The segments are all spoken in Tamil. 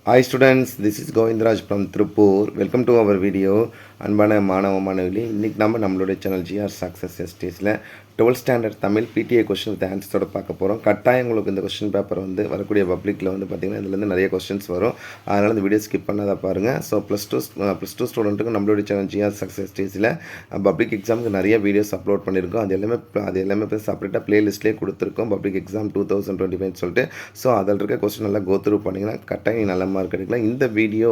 Hi students, this is Govindraj from Tripur. Welcome to our video. அன்பான மாணவ மாணவிகளே, இன்றைக்கி நம்மளுடைய சேனல் ஜிஆர் சக்ஸஸ் எஸ்டிஸில் 12th standard Tamil PTA question with ஆன்சர்ஸோட பார்க்க போகிறோம். கட்டாயம் உங்களுக்கு இந்த கொஸ்டின் பேப்பர் வரக்கூடிய பப்ளிக்கில் பார்த்திங்கன்னா இதுலேருந்து நிறைய கொஸ்டின்ஸ் வரும். அதனால் இந்த வீடியோ ஸ்கிப் பண்ணாத பாருங்கள். ஸோ +2 ஸ்டூடெண்ட்டுக்கு நம்மளுடைய சேனல் ஜிஆர் சக்ஸஸ் எஸ்டிஸில் பப்ளிக் எக்ஸாமுக்கு நிறைய வீடியோஸ் அப்லோட் பண்ணியிருக்கோம். அது எல்லாமே செப்பரேட்டாக ப்ளேலிஸ்ட்லேயே கொடுத்துருக்கோம். பப்ளிக் எக்ஸாம் 2025 சொல்லிட்டு. ஸோ அதில் இருக்க கொஸ்டின் நல்லா கோத்ரூ பண்ணிங்கன்னா கட்டாயம் நல்ல மார்க் எடுக்கலாம். இந்த வீடியோ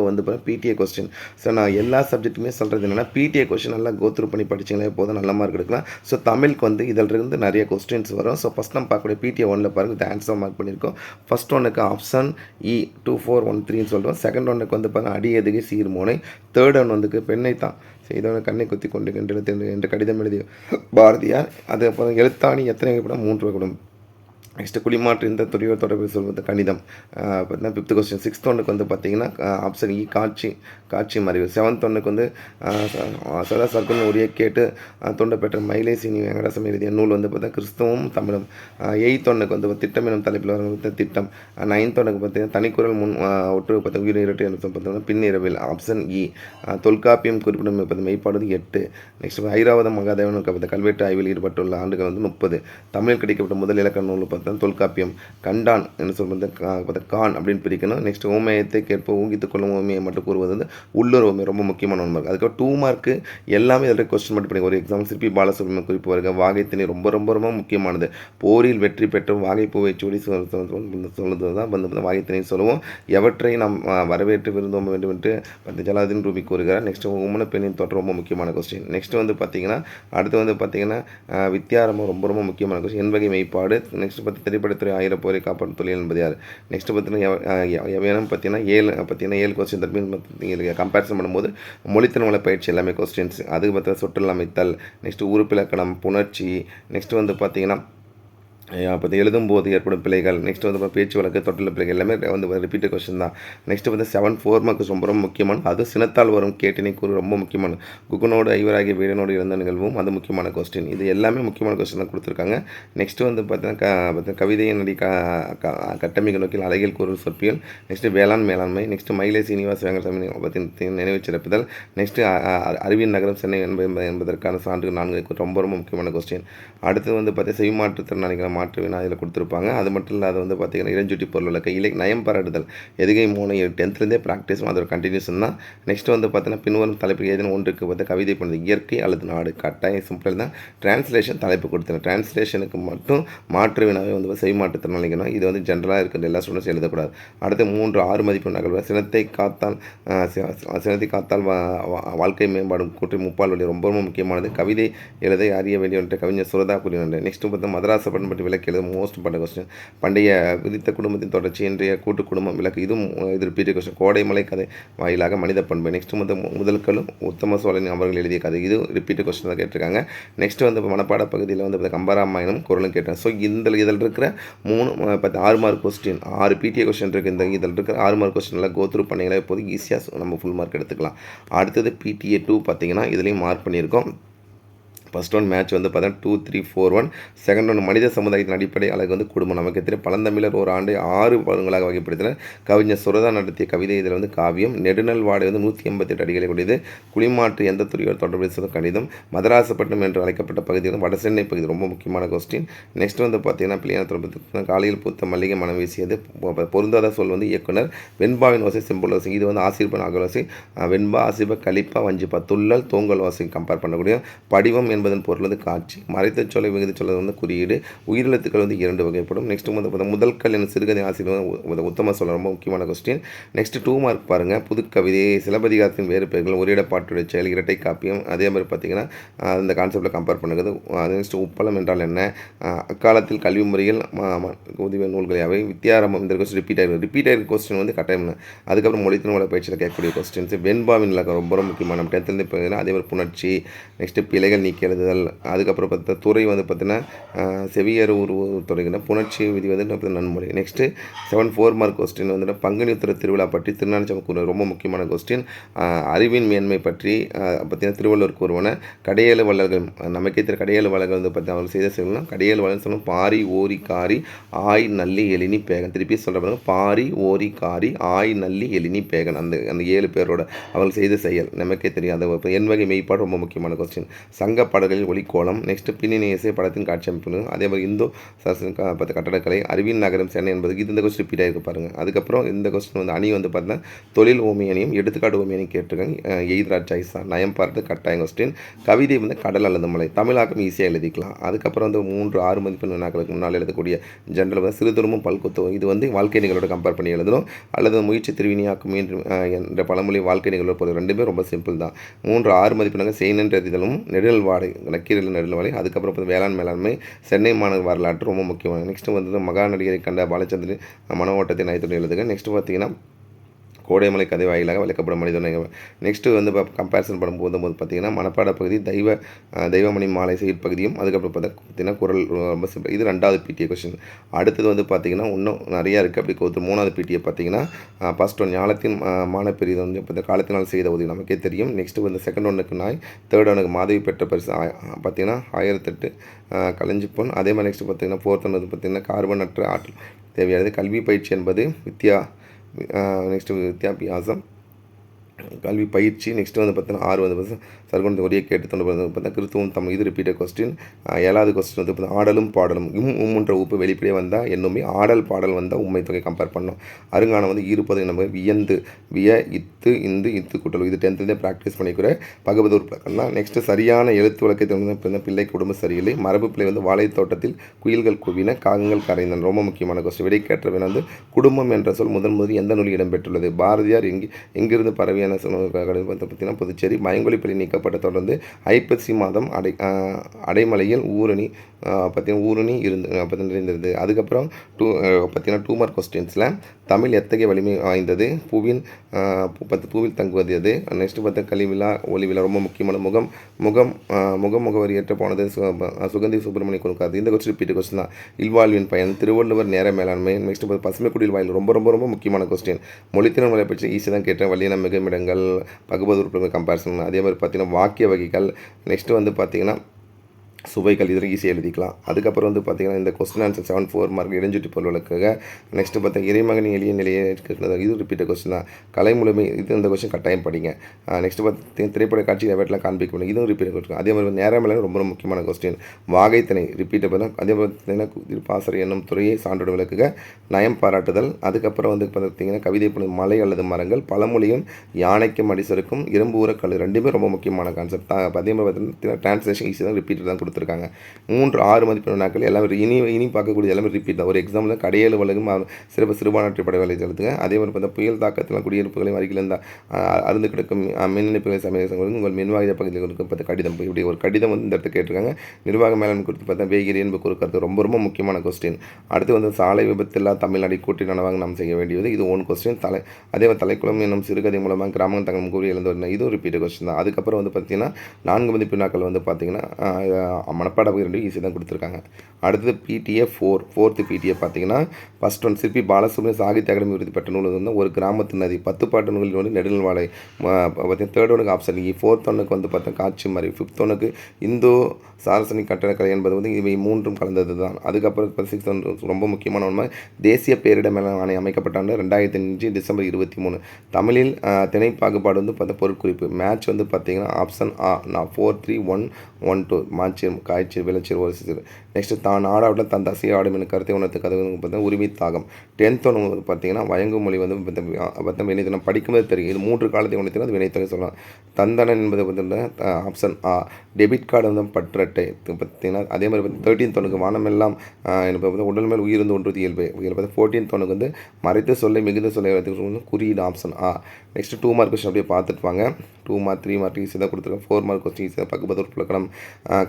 பிடிஏ கொஸ்டின். ஸோ நான் எல்லா சப்ஜெக்ட்டுமே சொல்கிறேன் என்னென்னா பிடிஏ கொஸ்டின் நல்லா கோத்ரூ பண்ணி படிச்சிங்களே போதும், நல்ல மார்க் எடுக்கலாம். ஸோ தமிழுக்கு இதில் இருந்து நிறைய கொஸ்டின்ஸ் வரும். ஸோ ஃபஸ்ட் நம்ம பார்க்கக்கூடிய பிடிஏ 1ல் பாருங்கள், இந்த ஆன்சர் மார்க் பண்ணியிருக்கோம். ஃபஸ்ட் ஒன்றுக்கு ஆப்ஷன் E 2413 சொல்கிறோம். செகண்ட் ஒன்றுக்கு பாருங்கள் அடி எதுகை சீர்மோனை. தேர்ட் ஒன் பெண்ணை தான் செய்தவனை கண்ணை குத்தி கொண்டு என்று கடிதம் எழுதிய பாரதியார். அது அப்புறம் எழுத்தாணி எத்தனை படம் 3 வகைப்படும். நெக்ஸ்ட்டு குடிமாற்று இந்த துறையோர் தொடர்பு சொல்வது கணிதம். பார்த்தீங்கன்னா 5th கொஸ்டின். 6th ஒன்றுக்கு பார்த்தீங்கன்னா ஆப்ஷன் E காட்சி மறைவு. 7th ஒன்றுக்கு சதா சர்க்குன்னு உரிய கேட்டு தொண்டை பெற்ற மயிலை சீனி வெங்கடாசம் எழுதிய நூல் பார்த்தா கிறிஸ்தவம் தமிழும். 8th ஒன்றுக்கு திட்டம் எனும் தலைப்பில் வர திட்டம். 9th ஒன்றுக்கு பார்த்தீங்கன்னா தனிக்குரல் முன் ஒற்று உயிர் இரட்டு என்று பார்த்தீங்கன்னா பின்னிரவில். ஆப்ஷன் E தொல்காப்பியம் குறிப்பிடும் மெய்ப்பாடு 8. நெக்ஸ்ட் ஐராவதம் மகாதேவனுக்கு கல்வெட்டு ஆய்வில் ஈடுபட்டுள்ள ஆண்டுகள் 30. தமிழில் கிடைக்கப்பட்ட முதல் இலக்கண நூல் தொல்காப்பியம். கண்டான் என்று சொல்வது கான் அப்படின்னு பிரிக்கணும். நெக்ஸ்ட் ஓமயத்தை கேட்ப ஊகித்துக் கொள்ளும் ஓமையை மட்டும் கூறுவது உள்ளூர் ஓமை, ரொம்ப முக்கியமான ஒன்று. அதுக்கப்புறம் 2 மார்க்கு எல்லாமே இதில் கொஸ்டின் மட்டும் பண்ணி ஒரு எக்ஸாம்பிள் சிற்பி பாலசுப்ரமணியம் குறிப்பு வருக. வாகைத்திணை ரொம்ப ரொம்ப ரொம்ப முக்கியமானது. போரில் வெற்றி பெற்ற வாகைப்பூவை சூடி சொல்லுறது தான் வாகைத்திணை சொல்லுவோம். எவற்றை நாம் வரவேற்று விருந்தோம்ப வேண்டும் என்று ஜலாதீன் ரூபி கூறுகிறார். நெக்ஸ்ட் உமன பெண்ணின் தோற்றம் ரொம்ப முக்கியமான கொஸ்டின். நெக்ஸ்ட் பார்த்தீங்கன்னா அடுத்து பார்த்தீங்கன்னா வித்தியாரம்பம் ரொம்ப ரொம்ப முக்கியமான கொஸ்டின். என் மெய்ப்பாடு. நெக்ஸ்ட் திரைப்படத்துறை 1000 போரை காப்பாற்றும் தொழில் என்பது யார். நெக்ஸ்ட் பார்த்தீங்கன்னா பார்த்தீங்கன்னா 7 கொஸ்டின் தற்பி கம்பேரிசன் பண்ணும்போது மொழித்திறன் பயிற்சி எல்லாமே கொஸ்டின்ஸ். அதுக்கு பார்த்தீங்கன்னா சொற்றல் அமைத்தல். நெக்ஸ்ட் உறுப்பிலக்கணம், புணர்ச்சி. நெக்ஸ்ட் பார்த்தீங்கன்னா எழுதும்போது ஏற்படும் பிழைகள். நெக்ஸ்ட் பேச்சு வழக்கு தொட்டில் பிழைகள் எல்லாமே ரிப்பீட்டட் கொஸ்டின் தான். நெக்ஸ்ட் 7 மார்க்ஸ் ரொம்ப ரொம்ப முக்கியமான. அது சினத்தால் வரும் கேட்டினை கூறு ரொம்ப முக்கியமான. குகனோடு ஐவராகிய வீரனோடு இறந்த நிகழ்வும் அது முக்கியமான கொஸ்டின். இது எல்லாமே முக்கியமான கொஸ்டின் தான் கொடுத்துருக்காங்க. நெக்ஸ்ட் பார்த்தீங்கன்னா கவிதையை நடி கட்டமைக்க நோக்கில் அழகியல் கூறு சொற்பியல். நெக்ஸ்ட் வேளாண் மேலாண்மை. நெக்ஸ்ட் மயிலை சீனிவாச வெங்கடாசாமி நினைவு சிறப்புதல். நெக்ஸ்ட் அறிவியல் நகரம் சென்னை என்பதற்கான சான்று 4 ரொம்ப ரொம்ப முக்கியமான கொஸ்டின். அடுத்து பார்த்தீங்கன்னா செவிமாற்றுத்திறனாளிகளை மாற்று வினா இதில் கொடுத்துருப்பாங்க. அது மட்டும் இல்லாத பார்த்தீங்கன்னா இளஞ்சுட்டி பொருள் விளக்க இலை நயம் பாராட்டுதல் எதுகை 3 10th ப்ராக்டிஸும் அதோட கண்டினியூஷன் தான். நெக்ஸ்ட் பார்த்தீங்கன்னா பின்வரும் தலைப்பு ஏதேனும் ஒன்றுக்கு கவிதை பண்ணுறது இயற்கை அல்லது நாடு. கட்டாயம் சிம்பிள் தான். டிரான்ஸ்லேஷன் தலைப்பு கொடுத்துருங்க. டிரான்ஸ்லேஷனுக்கு மட்டும் மாற்று வினாவே செவிமாற்றுத்திறனாளிகணும். இது ஜென்ரலாக இருக்கிற எல்லா ஸ்டூடெண்ட்ஸும் எழுதக்கூடாது. அடுத்து 3 6 மதிப்பு நகல். சினத்தை காத்தால் வாழ்க்கை மேம்பாடும் கூற்றி முப்பால் வழி ரொம்ப ரொம்ப முக்கியமானது. கவிதை எழுத அறிய வேண்டிய கவிஞர் சுரதா கூறினார். நெக்ஸ்ட் விளக்கு எழுத மோஸ்ட் பண்ண கொஸ்டின். பண்டைய விதித்த குடும்பத்தின் தொடர்ச்சி இன்றைய கூட்டு குடும்பம் விளக்கு. இது ரிப்பீட்டட் கொஸ்டின். கோடைமலை கதை வாயிலாக மனித பண்பு. நெக்ஸ்ட் முதல்களும் உத்தம சோழன் அவர்கள் எழுதிய கதை. இது ரிப்பீட்டட் கொஸ்டின் தான் கேட்டிருக்காங்க. நெக்ஸ்ட் மனப்பாட பகுதியில் கம்பராமாயணம் குரலும் கேட்டேன். ஸோ இதில் இருக்கிற 6 மார்க் கொஸ்டின் 6 பிடிஏ கொஸ்டின் இருக்குது. இதில் இருக்கிற 6 மார்க் கொஸ்டின்லாம் கோத்ரூ பண்ணிங்களே போது ஈஸியாக நம்ம ஃபுல் மார்க் எடுத்துக்கலாம். அடுத்தது பிடிஏ 2 பார்த்தீங்கன்னா இதுலேயும் மார்க் பண்ணியிருக்கோம். ஃபஸ்ட் ஒன் மேட்ச் பார்த்தீங்கன்னா 2 3 4 1. செகண்ட் ஒன் மனித சமுதாயத்தின் அடிப்படை அழகு குடும்பம். நமக்கு எத்தனை பழந்தமிழர் ஒரு ஆண்டு 6 பருவங்களாக வகைப்படுத்தினர். கவிஞர் சுரதா நடத்திய கவிதை இதில் காவியம். நெடுநல் வாடை 188 அடிகளை கூடியது. குளிமாற்று எந்த துறையோடு தொடர்பு கணிதம். மதராசப்பட்டினம் என்று அழைக்கப்பட்ட பகுதி வடசென்னை பகுதி ரொம்ப முக்கியமான கொஸ்டின். நெக்ஸ்ட் பார்த்தீங்கன்னா பிள்ளையான காலையில் பூத்த மல்லிகை மனம் வீசியது. பொருந்தாத சொல் இயக்குனர். வெண்பாவின் ஓசை செம்புல் ஓசை. இது ஆசிர்பன் அகலோசை. வெண்பா ஆசிப கலிப்பா வஞ்சிப்பா துள்ளல் தூங்கல் ஓசை கம்பேர் பண்ணக்கூடிய. படிவம் என்பதன் பொருள் காட்சி. மறைத்த சொல்லை விகுதி சொல்ல குறியீடு. உயிரெழுத்துக்கள் 2 வகைப்படும். நெக்ஸ்ட் முதல்கள் என சிறுகதை ஆசிரியர் உத்தம சொல்ல ரொம்ப முக்கியமான கொஸ்டின். நெக்ஸ்ட் 2 மார்க் பாருங்கள். புதுக்கவிதை சிலப்பதிகாரத்தின் வேறு பெயர்கள் ஒரேடப்பாட்டுடைய செயல் இரட்டை காப்பியம். அதே மாதிரி பார்த்தீங்கன்னா அந்த கான்செப்டில் கம்பேர் பண்ணுறது. நெக்ஸ்ட் உப்பளம் என்றால் என்ன. அக்காலத்தில் கல்வி முறையில் உதவிய நூல்கள் யாவை. வித்தியாரம்பம் இந்த கொஸ்டின் ரிப்பீட் ஆகிற கொஸ்டின் கட்டாயம். அதுக்கப்புறம் மொழித்திறன் பயிற்சியில் கேட்கக்கூடிய கொஸ்டின்ஸ். வெண்பாவின் இலக்கம் ரொம்ப முக்கியமான 10th அதே மாதிரி புணர்ச்சி. நெக்ஸ்ட் பிழைகள் நீக்கிறது எழுதுதல். அதுக்கப்புறம் பார்த்தா துறை வந்து பார்த்தீங்கன்னா செவியர் துறைகிற புணர்ச்சி விதி வந்து நன்மொழி. நெக்ஸ்ட்டு 4 மார்க் கொஸ்டின் வந்துட்டு பங்குனி உத்திர திருவிழா பற்றி திருநானச்சம் கூறுவது ரொம்ப முக்கியமான கொஸ்டின். அறிவின் மேன்மை பற்றி பார்த்தீங்கன்னா திருவள்ளுவர் கூறுவன. கடையேழு வள்ளல்கள் நமக்கே தெரியும். கடையேழு வள்ளல்கள் வந்து பார்த்தீங்கன்னா அவர் செய்த சொல்லலாம். கடையேழு வள்ளல் சொல்லணும் பாரி ஓரி காரி ஆய் நல்லி எழினி பேகன். திருப்பி சொல்கிற பாருங்க, பாரி ஓரி காரி ஆய் நல்லி எழினி பேகன். அந்த 7 பேரோட அவர்கள் செய்த செயல் நமக்கே தெரியும். அது என் வகை மெய்ப்பாடு ரொம்ப முக்கியமான கொஸ்டின். சங்க பாடல்களில் ஒளிக்கோலம். நெக்ஸ்ட் பின்னணி இசை படத்தின் காட்சி அமைப்பு. அதே மாதிரி இந்தோ பத்து கட்டடக்கலை. அறிவின் நகரம் சென்னை என்பது இது இந்த கொஸ்டின் ரிப்பீட் ஆகிருக்கு பாருங்க. அதுக்கப்புறம் இந்த கொஸ்டின் வந்து அணி வந்து பார்த்தீங்கன்னா தொழில் ஓமியனையும் எடுத்துக்காட்டு ஓமியனையும் கேட்டிருக்காங்க. எய்தராஜ் சாய்ஸா நயம் பார்த்து கட்டாயம் கொஸ்டின். கவிதை வந்து கடல் அல்லது மலை. தமிழாக்கம் ஈஸியாக எழுதிக்கலாம். அதுக்கப்புறம் வந்து 3-6 மதிப்பெண் வினாக்களுக்கு முன்னால் எழுதக்கூடிய ஜென்ரல் வந்து சிறுதுருமும் பல்குத்துவம். இது வந்து வாழ்க்கை நிகழ்வோட கம்பேர் பண்ணி எழுதணும். அல்லது முயற்சி திருவினியாக்கும் என்ற பழமொழி வாழ்க்கை நிகழ்வு போது ரெண்டுமே ரொம்ப சிம்பிள் தான். 3-6 மதிப்பெண்ணாக செய்நின்ற எழுதலும் நெடுநல் வாடை நக்கீரல் நெடுநல் வாடை. அதுக்கப்புறம் வேளாண் மேலாண்மை சென்னை மாநகர் வரலாற்று ரொம்ப முக்கியமான. நெக்ஸ்ட் வந்து மகா நடிகரை கண்ட பாலச்சந்திரன் மன ஓட்டத்தை நயத்துடன் எழுதுக. நெக்ஸ்ட் பார்த்தீங்கன்னா கோடைமலை கதை வாயிலாக விளக்கப்படும் மனிதர்கள். நெக்ஸ்ட்டு வந்து கம்பேரிசன் பண்ணும்போது பார்த்தீங்கன்னா மனப்பாட பகுதி தெய்வமணி மாலை செயல் பகுதியும் அதுக்கப்புறம் பார்த்தீங்கன்னா குரல் ரொம்ப சிம்பிள். இது 2வது பிடிஏ கொஸ்டின். அடுத்தது வந்து பார்த்தீங்கன்னா இன்னும் நிறையா இருக்குது. அப்படி கொடுத்து 3வது பிடிஏ பார்த்தீங்கன்னா ஃபர்ஸ்ட் ஒன் ஞாலத்தின் மானப்பெரிது வந்து இப்போ காலத்தினால் செய்த உதவி நமக்கே தெரியும். நெக்ஸ்ட்டு வந்து செகண்ட் ஒன்றுக்கு நாய், தேர்ட் ஒனுக்கு மாதவி பெற்ற பரிசு பார்த்தீங்கன்னா 1008 கலைஞ்சி பொன். அதே மாதிரி நெக்ஸ்ட்டு பார்த்தீங்கன்னா 4th ஒன்று பார்த்தீங்கன்னா கார்பன் அற்ற ஆற்றல் தேவையானது. கல்வி பயிற்சி என்பது நெக்ஸ்ட்டு வித்யாபியாசம் கல்வி பயிற்சி. நெக்ஸ்ட்டு வந்து பார்த்தீங்கன்னா 6 வந்து சர்க்குணத்தை ஒரே கேட்டு தொண்டு பார்த்தா கிறித்துவம் தமிழ். இது ரிப்பீட்டட் கொஸ்டின். 7வது கொஸ்டின் வந்து பார்த்தீங்கன்னா ஆடலும் பாடலும். உம்முன்ற உப்பு வெளிப்படையே வந்தால் என்னுமே ஆடல் பாடல் வந்தால் உண்மை தொகை கம்பேர் பண்ணோம். அருங்கானம் வந்து இருப்பது நம்ம வியந்து இத்து இந்து இத்து கூட்டல். இது 10th ப்ராக்டிஸ் பண்ணிக்கிற பகவதூர் பக்கம்னா. நெக்ஸ்ட்டு சரியான எழுத்து வழக்கத்தை வந்து பிள்ளை குடும்ப சரியில்லை. மரபு பிள்ளை வந்து வாழை தோட்டத்தில் குயில்கள் குவின காகங்கள் கரைந்தன். ரொம்ப முக்கியமான கொஸ்டின். விடை கேட்டவன் வந்து குடும்பம் என்ற சொல் முதல் எந்த நூலில் இடம்பெற்றுள்ளது? பாரதியார் எங்கிருந்து பரவியான பார்த்தீங்கன்னா புதுச்சேரி. பயங்கொலி பள்ளி நீக்கப்பட்ட தொடர்ந்து ஐப்பசி மாதம் அடைமலையில் ஊரணி இருந்தது. அதுக்கப்புறம் பார்த்தீங்கன்னா 2 மார்க் கொஸ்டின்ஸில் தமிழ் எத்தகைய வலிமை வாய்ந்தது? பூவில் தங்குவது அது. நெக்ஸ்ட் பார்த்தா கலிவிழா ஒளிவிழா ரொம்ப முக்கியமான. முகவரி ஏற்ற போனது சுகந்தி சுப்பிரமணிய கொடுக்காது. இந்த கொஸ்டின் ரிப்பீட் கொஸ்டின் தான். இல்வாழ்வின் பயன், திருவள்ளுவர் நேர மேலாண்மை. நெக்ஸ்ட் பார்த்து பசுமை குடில் வாயில் ரொம்ப ரொம்ப ரொம்ப முக்கியமான கொஸ்டின். மொழித்திறன் வலை பற்றி ஈஸியாக தான் கேட்டேன். வல்லின மிகமிடங்கள் பகுபதூர் கம்பேரிசன். அதே மாதிரி பார்த்தீங்கன்னா வாக்கிய வகைகள். நெக்ஸ்ட்டு வந்து பார்த்தீங்கன்னா சுவைகள் இதில் ஈஸியாக எழுதிக்கலாம். அதுக்கப்புறம் வந்து பார்த்திங்கன்னா இந்த கொஸ்டின் ஆன்சர் 4 மார்க் இடைஞ்சுட்டி பொருளுக்காக. நெக்ஸ்ட்டு பார்த்தா இறைமகன் எளிய நிலையை இருக்கிறது. இது ரிப்பீட்டட் கொஸ்டின் தான். கலை முழுமை இது இந்த கொஸ்டின் கட்டாயம் படிங்க. நெக்ஸ்ட்டு பார்த்தீங்கன்னா திரைப்பட காட்சி எவற்றெல்லாம் காண்பிக்க முடியும். இதுவும் ரிப்பீட்டட் கொஸ்டின். அதே மாதிரி நேரமேல ரொம்ப முக்கியமான கொஸ்டின். வாகைத்தனை ரிப்பீட்டட் பண்ண. அதே மாதிரி பாசறை என்னும் துறையை சான்றோடு விளக்குக. நயம் பாராட்டுதல். அதுக்கப்புறம் வந்து பார்த்தீங்கன்னா கவிதை மலை அல்லது மரங்கள். பழமொழியும் யானைக்கும் அடிசருக்கும் இரும்பு ஊரக்கல் ரெண்டுமே ரொம்ப முக்கியமான கான்செப்ட். அதே மாதிரி பார்த்தீங்கன்னா டிரான்ஸ்லேஷன் ஈஸியாக தான் ரிப்பீட்டட் தான் கொடுத்துருக்காங்க. 3-6 மதிப்பெண் நாட்கள் எல்லாமே இனி பார்க்கக்கூடிய எல்லாமே ரிப்பீட் தான். ஒரு எக்ஸாம்பிள் கடையேழு வழங்கும் சிறப்பான படை வேலை செலுத்துங்க. அதே மாதிரி பார்த்தா புயல் தாக்கத்தில் குடியிருப்புகளையும் அருகில் இருந்தால் அருந்து கிடக்கும் மின் இணைப்புகளை சமயம் உங்கள் மின்வாகிய பகுதியில் கொடுக்கப்பட்ட கடிதம். இப்படி ஒரு கடிதம் வந்து இந்த இடத்துல கேட்டிருக்காங்க. நிர்வாக மேலாண்மை குறித்து பார்த்தா வேகிரி என்பது ஒரு கருத்து ரொம்ப ரொம்ப முக்கியமான கொஸ்டின். அடுத்து வந்து சாலை விபத்தில்லா தமிழ்நாடு கூட்டி நனவாக நாம் செய்ய வேண்டியது. இது ஒன் கொஸ்டின். அதே மாதிரி தலைக்குளம் என்னும் சிறுகதை மூலமாக கிராமம் தங்கள் முகவரி எழுந்த இதுவும் ரிப்பீட் கொஸ்டின் தான். அதுக்கப்புறம் வந்து பார்த்தீங்கன்னா 4 மதிப்பு நாட்கள் வந்து பார்த்தீங்கன்னா மனப்பாட பகுதி 2 ஈஸியாக தான் கொடுத்துருக்காங்க. அடுத்தது PTA 4th PTA பார்த்தீங்கன்னா ஃபர்ஸ்ட் ஒன் சிற்பி பாலசுப்ரமணிய சாகித்ய அகாடமி விருது பெற்ற நூல் வந்து ஒரு கிராமத்து நதி. 10 பாட்டு நூலில் வந்து நெடுநல் வாழை. பார்த்தீங்கன்னா 3rd ஒனுக்கு ஆப்ஷன் E. 4th ஒனுக்கு வந்து பார்த்தா காட்சி மறை. 5th ஒனுக்கு இந்தோ சாரசனிக் கட்டடக்கலை என்பது வந்து இவை 3ம் கலந்தது தான். அதுக்கப்புறம் 6th ஒன்று ரொம்ப முக்கியமான ஒன்று தேசிய பேரிடர் மேலாண்மை ஆணையம் அமைக்கப்பட்ட ஆண்டு 2005 டிசம்பர் 23. தமிழில் திணை பாகுபாடு வந்து பார்த்தா பொருட்குறிப்பு. மேட்ச் வந்து பார்த்தீங்கன்னா ஆப்ஷன் A 4-3-1-1-2 மாச்சீர் காய்ச்சல் விளைச்சல் ஒரு சிறு. நெக்ஸ்ட்டு தான் ஆடாவிட தன் தசையை ஆடும் என கருத்தை உணர்த்து கதை பார்த்தா உரிமை தாகம். 10th ஒன்று பார்த்தீங்கன்னா வயங்கு மொழி வந்து பார்த்தா வினைத்தனம் படிக்கும்போது தெரியும். இது 3 காலத்தை உணர்த்தினா அது வினைத்தனை சொல்லலாம். தந்தனன் என்பது பார்த்தீங்கன்னா ஆப்ஷன் A. டெபிட் கார்டு வந்து பற்றட்டை பார்த்தீங்கன்னா. அதே மாதிரி 13th ஒன்றுக்கு வானமெல்லாம் எனக்கு உடல் மேல் உயிர்ந்து ஒன்றுவது இயல்பு. 14th ஒன்றுக்கு வந்து மறைத்த சொல்லை மிகுந்த சொல்லை குறியீடு option A. Next 2 mark question அப்படியே பார்த்துட்டு வாங்க. 2 மார்க் 3 மார்க் ஈஸியாக தான் கொடுத்துருக்கேன். 4 மார்க் கொஸ்டின் ஈஸியாக பகுபதூர் புலக்கணம்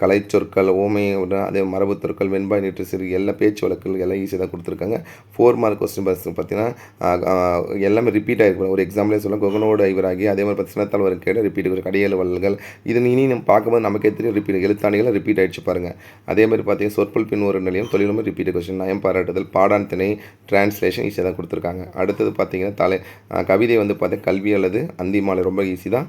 கலை கலைச்சொற்கள், ஓமை, அதே மரபுத் சொற்கள், வெண்பாய் நீட்டு சிறு எல்லா பேச்சு வழக்குகள் எல்லாம் ஈஸியாக தான் கொடுத்துருக்காங்க. 4 மார்க் கொஸ்டின் பார்த்தீங்கன்னா எல்லாமே ரிப்பீட் ஆகிருக்கும். ஒரு எக்ஸாம்பிளே சொல்ல கொகனோடு ஐவராகி, அதே மாதிரி சின்னத்தால் வரும் கேட ரிப்பீட் கடியல் வள்ளல்கள். இது இனி நம்ம பார்க்கும்போது நமக்கே தெரியும் ரிப்பீட் எழுத்தாணிகள் ரிப்பீட் ஆகிடுச்சு பாருங்கள். அதே மாதிரி பார்த்தீங்கன்னா சொற்பொல் பின் ஒரு நிலையம் தொழிலுமே ரிப்பீட் கொஸ்டின், நயம் பாராட்டுதல், பாடான் திணை, டிரான்ஸ்லேஷன் ஈஸியாக தான் கொடுத்துருக்காங்க. அடுத்தது பார்த்தீங்கன்னா கவிதை வந்து பார்த்தீங்கன்னா கல்வி அல்லது அந்திமாலை ரொம்ப ஈஸி தான்.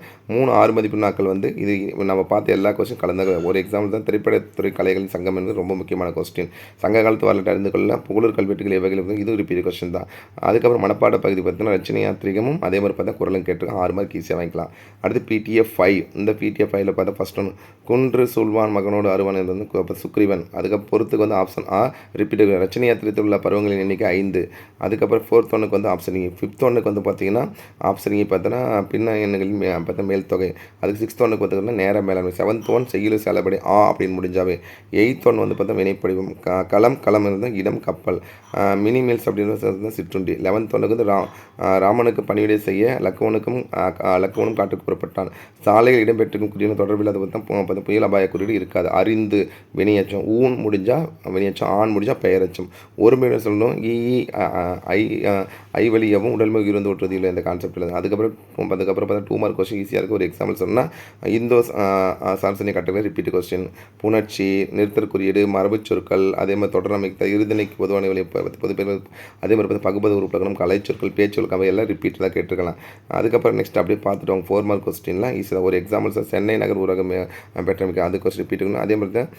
6 மதிப்பு நாட்கள் வந்து இது நம்ம பார்த்த எல்லா கொஸ்டின் கலந்த ஒரு எக்ஸாம்பிள் தான். திரைப்படத்துறை கலைகளின் சங்கம் என்பது ரொம்ப முக்கியமான கொஸ்டின். சங்க காலத்து வரலாற்று அறிந்து கொள்ள புகழூர் கல்வெட்டுகள் எவைகள் இது ரிப்பீட் கொஸ்டின் தான். அதுக்கப்புறம் மனப்பாட பகுதி பார்த்தீங்கன்னா ரச்சனை யாத்திரிகமும் அதே மாதிரி பார்த்தா குரலும் கேட்டிருக்கோம். 6 மார்க் ஈஸியாக வாங்கிக்கலாம். அடுத்து PTF 5. இந்த PTF 5ல் பார்த்தா ஃபஸ்ட் ஒன்று குன்று சூழ்வான் மகனோடு அருவான் வந்து சுக்ரீவன். அதுக்கப்புறம் பொறுத்துக்கு வந்து ஆப்ஷன் A ரிப்பீட். ரச்சனை யாத்திரத்தில் உள்ள பருவங்களின் எண்ணிக்கை 5. அதுக்கப்புறம் 4th ஒன்றுக்கு வந்து ஆப்ஷன் E. 5th ஒன்றுக்கு வந்து பார்த்தீங்கன்னா ஆப்ஷன் E பார்த்தோன்னா பின்ன எண்ணுகளின் பார்த்தா மேல் தொகை. அதுக்கு 6th ஒன்றுக்கு பார்த்தீங்கன்னா நேர மேலாண்மை. 7th ஒன் செய்யுள் செயலப்படி A அப்படின்னு முடிஞ்சாவே. 8th ஒன் வந்து பார்த்தா வினைப்படிவம். களம் இருந்தால் இடம் கப்பல். மினி மீல்ஸ் அப்படின்னு சிற்றுண்டி. 11th ஒன்றுக்கு வந்து ராமனுக்கு பணிவிடை செய்ய லக்குவனும் காட்டுக்கு புறப்பட்டான். சாலையில் இடம்பெற்றிருக்கும் குறியீடு தொடர்பில்லாத பார்த்தா புயல் அபாய குறியீடு இருக்காது. அறிந்து வினையச்சம். ஊன் முடிஞ்சால் வினையச்சம், ஆண் முடிஞ்சால் பெயரச்சம். ஒருமையுடன் சொல்லணும். ஐவலியவும் உடல்மை இருந்து ஓட்டுறது இல்லை இந்த கான்செப்ட் இல்லை. அதுக்கப்புறம் பார்த்தா 2 மார்க் கொஸ்டின் ஈஸியாக இருக்குது. ஒரு எக்ஸாம்பிள் சொன்னால் இந்தோ சார்சனிய கட்டளை ரிப்பீட் கொஸ்டின், புணர்ச்சி, நிறுத்தற் குறியீடு, மரபு சொற்கள், அதே மாதிரி தொடரமைத்த இறுதினைக்கு பொதுவான பொதுப்பெயர், அதே மாதிரி பார்த்து பகுபது உறுப்பிலக்கணம், கலைச்சொற்கள், பேச்சொற்கள் அவை எல்லாம் ரிப்பீட் தான் கேட்டிருக்கலாம். அதுக்கப்புறம் நெக்ஸ்ட் அப்படியே பார்த்துட்டு 4 மார்க் கொஸ்டின்லாம் ஈஸியாக ஒரு எக்ஸாம்பிள்ஸ் சென்னை நகர் ஊரகம் பெற்றமைக்கு அது கொஸ்டின் ரிப்பீட் இருக்கணும். அதே மாதிரி தான்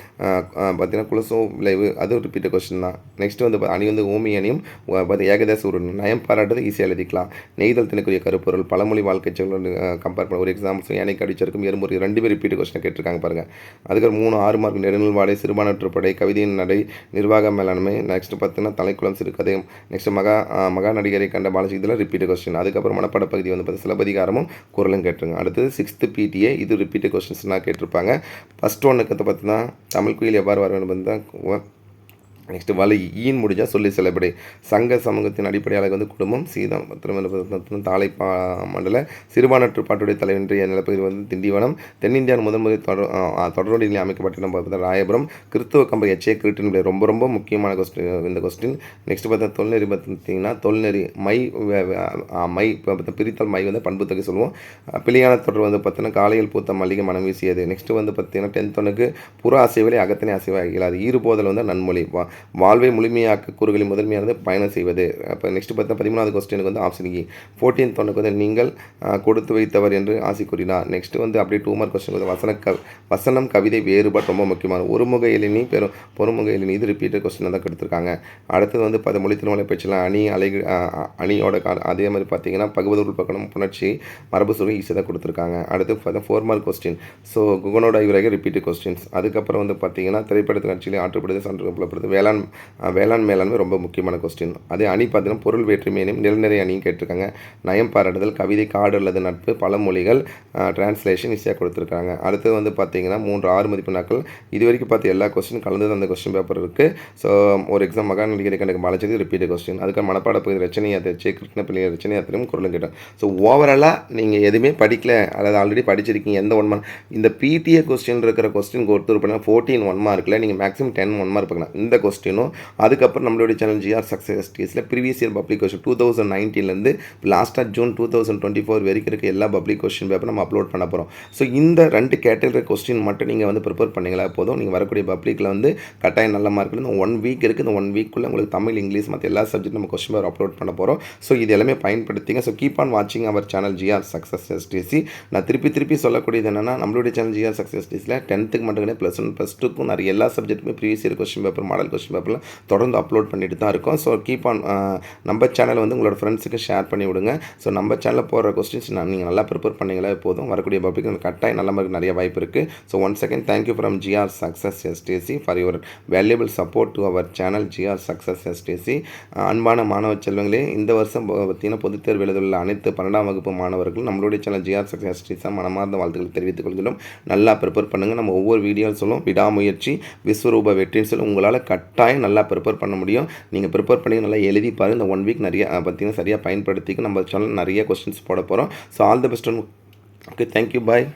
பார்த்தீங்கன்னா குலசோ விளைவு அது ரிப்பீட் கொஸ்டின் தான். நெக்ஸ்ட் வந்து அணி வந்து ஓமி அணியும் பார்த்து ஏகதேச உருணும். நயம் பாராட்டுறது ஈஸியாக எழுதிக்கலாம். நெய்தல் தினக்குரிய கருப்பொருள், பழமொழி வாழ்க்கை சொல் கம்பேர் பண்ண ஒரு எக்ஸாம்பிள்ஸ் யானைக்கு அடிச்சிருக்கும் எறும்பொரு 2 பேர் ரிப்பீட் கொஸ்டின் கேட்டிருக்காங்க பாருங்கள். அதுக்கப்புறம் 3 6 மார்க் நெடுநல் வாடை, சிறுபான்மைப்படை, கவிதையின் நடை, நிர்வாக மேலாண்மை. நெக்ஸ்ட் பார்த்தீங்கன்னா தலைக்குளம் சிறுகதை. நெக்ஸ்ட் மகா நடிகரை கண்ட பாலசி இதெல்லாம் ரிப்பீட் கொஸ்டின். அதுக்கப்புறம் மனப்பாட பகுதி வந்து பார்த்து சிலப்பதிகாரமும் குரலும் கேட்டிருங்க. அடுத்தது 6th PTA இது ரிப்பீட் கொஸ்டின்ஸ்லாம் கேட்டிருப்பாங்க. ஃபஸ்ட் ஒன்றுக்கு பார்த்தீங்கன்னா தமிழ் குயில் எவ்வாறு வர வேண்டும் தான். நெக்ஸ்ட் வலை ஈன் முடிஞ்சால் சொல்லி செல்லப்படி. சங்க சமூகத்தின் அடிப்படையாக வந்து குடும்பம் சீதம் தாளை மண்டல சிறுபான்ற்று பாட்டுடைய தலைவன்றிய நிலப்பகுதி வந்து திண்டிவனம். தென்னிந்தியாவின் முதல் தொடர்நிலையில் அமைக்கப்பட்ட இடம் பார்த்தா ராயபுரம். கிறிஸ்துவ கம்பை எச்சே கிருட்டினுடைய ரொம்ப ரொம்ப முக்கியமான கொஸ்டின் இந்த கொஸ்டின். நெக்ஸ்ட் பார்த்தா தொல்நெறி பார்த்தீங்கன்னா தொல்நெறி மை பிரித்தல் மை வந்து பண்பு தொகை சொல்லுவோம். பிழையான தொடர் வந்து பார்த்தீங்கன்னா காலையில் பூத்த மல்லிகை மனம் வீசியது. நெக்ஸ்ட் வந்து பார்த்தீங்கன்னா 10th ஒன்றுக்கு புற அசைவலை அகத்தனை அசைவாக இயலாது. ஈறுபோதல் வந்து நன்மொழி. வாழ்வை முழுமையாக்க கூறுகளின் முதன்மையானது பயணம் செய்வது. அப்போ நெக்ஸ்ட் பார்த்தா 13வது கொஸ்டினுக்கு வந்து ஆப்ஷன் E. 14th ஒன்றுக்கு வந்து நீங்கள் கொடுத்து வைத்தவர் என்று ஆசை கூறினார். நெக்ஸ்ட் வந்து அப்படியே 2 மார்க் கொஸ்டின் வந்து வசனம் கவிதை வேறுபாடு ரொம்ப முக்கியமான. ஒருமுக எழினி பொறுமுக எழினி இது ரிப்பீட்டட் கொஸ்டின் தான் கொடுத்துருக்காங்க. அடுத்தது வந்து மொழி திருமலை பேச்சலாம் அணியோட அதே மாதிரி பார்த்தீங்கன்னா பகுவது உள்பக்கணம், புணர்ச்சி, மரபு சொல்லி ஈஸியாக தான் கொடுத்துருக்காங்க. அடுத்து பார்த்தா 4 மார்க் கொஸ்டின். ஸோ குகனோட ஐவராக ரிப்பீட்டட் கொஸ்டின்ஸ். அதுக்கப்புறம் வந்து பார்த்தீங்கன்னா திரைப்படத்து காட்சியில் ஆற்றுப்படுது சான்று புலப்படுது வேளாண் மேலாண்மை ரொம்ப முக்கியமான கொஸ்டின். அதே அணி பார்த்தீங்கன்னா பொருள் வேற்றுமையினையும் நிலநிறை அணியும் கேட்டிருக்காங்க. நயம் பாராட்டுதல், கவிதை, காடு அல்லது நட்பு, பழமொழிகள், டிரான்ஸ்லேஷன் ஈஸியாக கொடுத்துருக்காங்க. அடுத்தது வந்து பார்த்தீங்கன்னா 3 6 மதிப்பு நாட்கள் இது வரைக்கும் பார்த்து எல்லா கொஸ்டின் கலந்து அந்த கொஸ்டின் பேப்பர் இருக்குது. ஸோ ஒரு எக்ஸாம் மகா நடிகரை கணக்கு பாலச்சது ரிப்பீட் கொஸ்டின். அதுக்கு மனப்பாட பகுதி ரச்சனை யாத்திரை கிருஷ்ண பிள்ளை ரச்சனை யாத்திரையும் குரலும் கேட்டோம். ஸோ ஓவராலாக நீங்கள் எதுவுமே படிக்கல அல்லது ஆல்ரெடி படிச்சிருக்கீங்க எந்த 1 மார்க் இந்த PTA கொஸ்டின் இருக்கிற கொஸ்டின் கொடுத்துரு பண்ணால் 14 1 மார்க்கில் நீங்கள் மேக்ஸிமம் 10 1 மார்க் பார்க்கலாம் இந்த கொஸ்டினும். அதுக்கப்புறம் நம்மளுடைய சேனல் GR சக்ஸஸ் டேஸில் ப்ரீவியஸ் இயர் பப்ளிக் கொஸ்டின் 2019 லாஸ்ட்டாக ஜூன் 2024 வரைக்கும் இருக்க எல்லா பப்ளிக் கொஸ்டின் பேப்பர் நம்ம அப்லோட் பண்ண போகிறோம். ஸோ இந்த 2 கேட்டகரி கொஸ்டின் மட்டும் நீங்கள் வந்து ப்ரிப்பேர் பண்ணிங்களா போதும். நீங்கள் வரக்கூடிய பப்ளிக்கில் வந்து கட்டாயம் நல்ல மார்க்கில் இந்த 1 வீக் இருக்குது. இந்த 1 வீக்குள்ளே உங்களுக்கு தமிழ், இங்கிலீஷ் மற்ற எல்லா சப்ஜெக்ட் நம்ம கொஸ்டின் பேப்பர் அப்லோட் பண்ண போகிறோம். ஸோ இது எல்லாமே பயன்படுத்திங்க. ஸோ கீப் ஆன் வாட்சிங் our channel GR success STC. நான் திருப்பி சொல்லக்கூடியது என்னென்னா நம்மளுடைய சேனல் GR சக்ஸஸ் STCயில் 10th மட்டும் கிடையாது +1 +2க்கும் நிறைய எல்லா சப்ஜெக்ட்டுமே previous year question paper, model question பேப்பரில் தொடர்ந்து அப்லோட் பண்ணிட்டு தான் இருக்கோம். ஸோ கீப் ஆன் நம்ம சேனலை வந்து உங்களோட ஃப்ரெண்ட்ஸுக்கு ஷேர் பண்ணி விடுங்க. ஸோ நம்ம சேனலில் போகிற கொஸ்டின்ஸ் நீங்கள் நல்லா ப்ரிப்பேர் பண்ணிங்களே போதும். வரக்கூடிய பப்ளிக் கட்டாயம் நல்ல மாதிரி நிறைய வாய்ப்பு இருக்குது. So once again thank you from GR success STC for your valuable support to our channel GR success STC. அன்பான மாணவ செல்வங்களே, இந்த வருஷம் பார்த்தீங்கன்னா பொதுத் தேர்வு எழுதுள்ள அனைத்து 12ஆம் வகுப்பு மாணவர்களும் நம்மளுடைய சேனல் GR சக்ஸஸ் STC மனமார்ந்த வாழ்த்துக்களை தெரிவித்துக் கொள்கிறோம். நல்லா ப்ரிப்பேர் பண்ணுங்கள். நம்ம ஒவ்வொரு வீடியோஸிலும் விடாமுயற்சி விஸ்வரூப வெற்றின்னு சொல்லி உங்களால் கட்டாயம் நல்லா ப்ரிப்பேர் பண்ண முடியும். நீங்கள் ப்ரிப்பேர் பண்ணி நல்லா எழுதி பாருங்கள். இந்த 1 வீக் நிறைய பார்த்தீங்கன்னா சரியாக பயன்படுத்திக்க நம்ம சேனல் நிறைய கொஸ்டின்ஸ் போட போகிறோம். So all the best. Okay, thank you, bye.